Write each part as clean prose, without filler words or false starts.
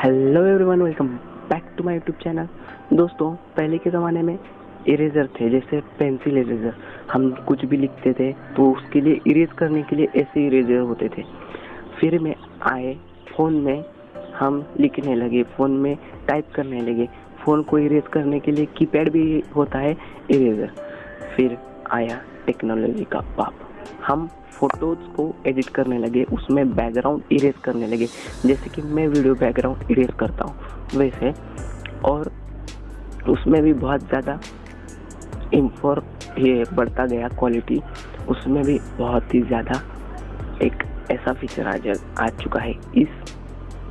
Hello everyone, welcome back to my YouTube channel. दोस्तों, पहले के ज़माने में इरेज़र थे, जैसे पेंसिल इरेज़र। हम कुछ भी लिखते थे तो उसके लिए इरेज करने के लिए ऐसे इरेज़र होते थे। फिर में आए फ़ोन में, हम लिखने लगे, फ़ोन में टाइप करने लगे। फ़ोन को इरेज करने के लिए कीपैड भी होता है, इरेज़र। फिर आया टेक्नोलॉजी का बाप, हम फ़ोटोज़ को एडिट करने लगे, उसमें बैकग्राउंड इरेज करने लगे, जैसे कि मैं वीडियो बैकग्राउंड इरेज करता हूँ वैसे। और उसमें भी बहुत ज़्यादा ये बढ़ता गया क्वालिटी, उसमें भी बहुत ही ज़्यादा एक ऐसा फीचर आ चुका है इस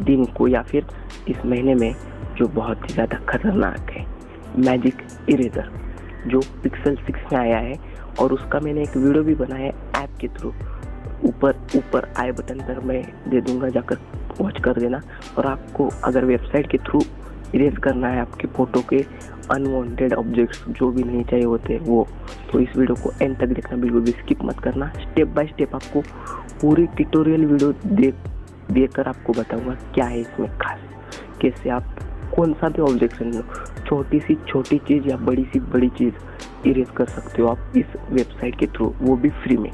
दिन को या फिर इस महीने में, जो बहुत ही ज़्यादा खतरनाक है। मैजिक इरेज़र जो पिक्सल 6 में आया है, और उसका मैंने एक वीडियो भी बनाया है ऐप के थ्रू। ऊपर आई बटन पर मैं दे दूंगा, जाकर वॉच कर देना। और आपको अगर वेबसाइट के थ्रू इरेज करना है आपके फ़ोटो के अनवांटेड ऑब्जेक्ट्स जो भी नहीं चाहिए होते वो, तो इस वीडियो को एंड तक देखना, बिल्कुल भी स्किप मत करना। स्टेप बाय स्टेप आपको पूरी ट्यूटोरियल वीडियो देखकर आपको बताऊंगा क्या है इसमें खास, कैसे आप कौन सा भी ऑब्जेक्ट लो, छोटी सी छोटी चीज़ या बड़ी सी बड़ी चीज़ इरेज कर सकते हो आप इस वेबसाइट के थ्रू, वो भी फ्री में।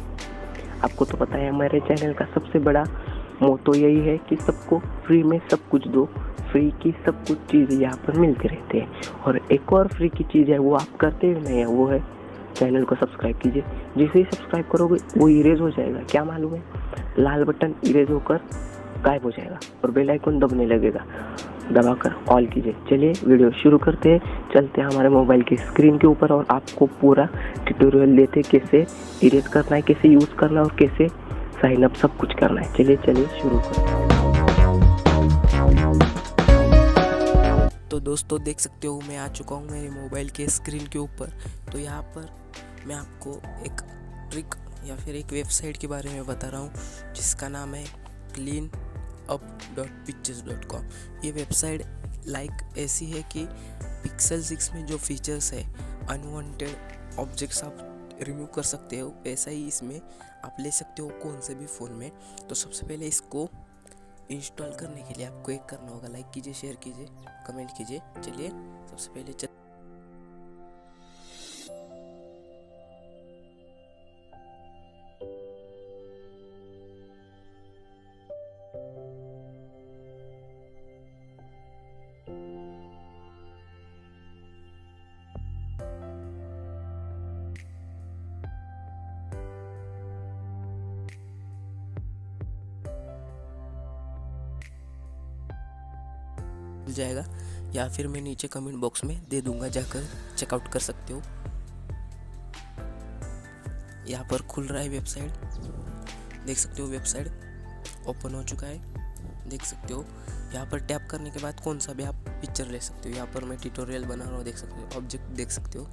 आपको तो पता है हमारे चैनल का सबसे बड़ा मोटो यही है कि सबको फ्री में सब कुछ दो। फ्री की सब कुछ चीज़ यहाँ पर मिलते रहते हैं। और एक और फ्री की चीज़ है, वो आप करते ही नहीं है, वो है चैनल को सब्सक्राइब कीजिए। जैसे ही सब्सक्राइब करोगे वो इरेज हो जाएगा, क्या मालूम है, लाल बटन इरेज होकर गायब हो जाएगा और बेल आइकन दबने लगेगा, दबाकर ऑल कीजिए। चलिए वीडियो शुरू करते हैं, चलते हैं हमारे मोबाइल की स्क्रीन के ऊपर और आपको पूरा ट्यूटोरियल देते कैसे इरेज करना है, कैसे यूज़ करना है और कैसे साइन अप सब कुछ करना है। चलिए शुरू करते हैं। तो दोस्तों, देख सकते हो मैं आ चुका हूँ मेरे मोबाइल के स्क्रीन के ऊपर। तो यहाँ पर मैं आपको एक ट्रिक या फिर एक वेबसाइट के बारे में बता रहा हूँ, जिसका नाम है cleanup.pictures.com। ये वेबसाइट ऐसी है कि पिक्सल 6 में जो फीचर्स है, अनवांटेड ऑब्जेक्ट्स आप रिमूव कर सकते हो, ऐसा ही इसमें आप ले सकते हो कौन से भी फ़ोन में। तो सबसे पहले इसको इंस्टॉल करने के लिए आपको एक करना होगा, लाइक कीजिए, शेयर कीजिए, कमेंट कीजिए। चलिए सबसे पहले मिल जाएगा, या फिर मैं नीचे कमेंट बॉक्स में दे दूंगा, जाकर चेकआउट कर सकते हो। यहाँ पर खुल रहा है वेबसाइट, देख सकते हो वेबसाइट ओपन हो चुका है, देख सकते हो। यहाँ पर टैप करने के बाद कौन सा भी आप पिक्चर ले सकते हो। यहाँ पर मैं ट्यूटोरियल बना रहा हूँ, देख सकते हो। ऑब्जेक्ट देख सकते हो,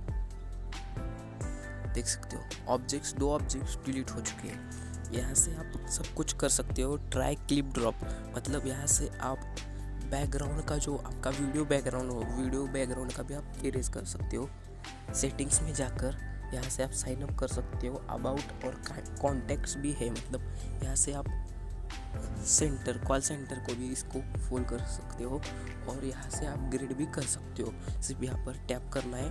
दो ऑब्जेक्ट्स डिलीट हो चुके हैं। यहाँ से आप सब कुछ कर सकते हो। ट्राई क्लिप ड्रॉप, मतलब यहाँ से आप बैकग्राउंड का जो आपका वीडियो बैकग्राउंड का भी आप इरेज कर सकते हो। सेटिंग्स में जाकर यहाँ से आप साइन अप कर सकते हो। अबाउट और कॉन्टैक्ट्स भी है, मतलब यहाँ से आप कॉल सेंटर को भी इसको फॉलो कर सकते हो, और यहाँ से आप ग्रेड भी कर सकते हो। सिर्फ यहाँ पर टैप करना है।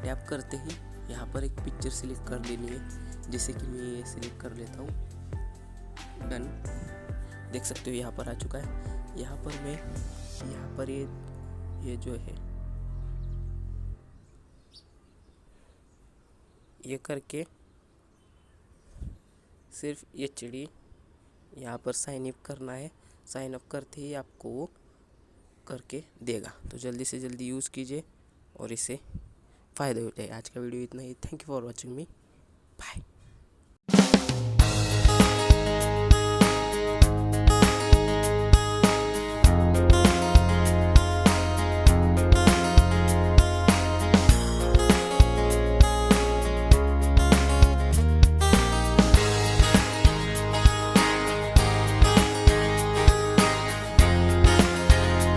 टैप करते ही यहाँ पर एक पिक्चर सिलेक्ट कर लेनी है, जैसे कि मैं ये सिलेक्ट कर लेता हूँ, डन। देख सकते हो यहाँ पर आ चुका है। यहाँ पर ये जो है, ये करके सिर्फ ये चिड़ी यहाँ पर साइन अप करना है। साइन अप करते ही आपको वो करके देगा। तो जल्दी से जल्दी यूज़ कीजिए और इससे फ़ायदा उठाइए। आज का वीडियो इतना ही। Thank you for watching me.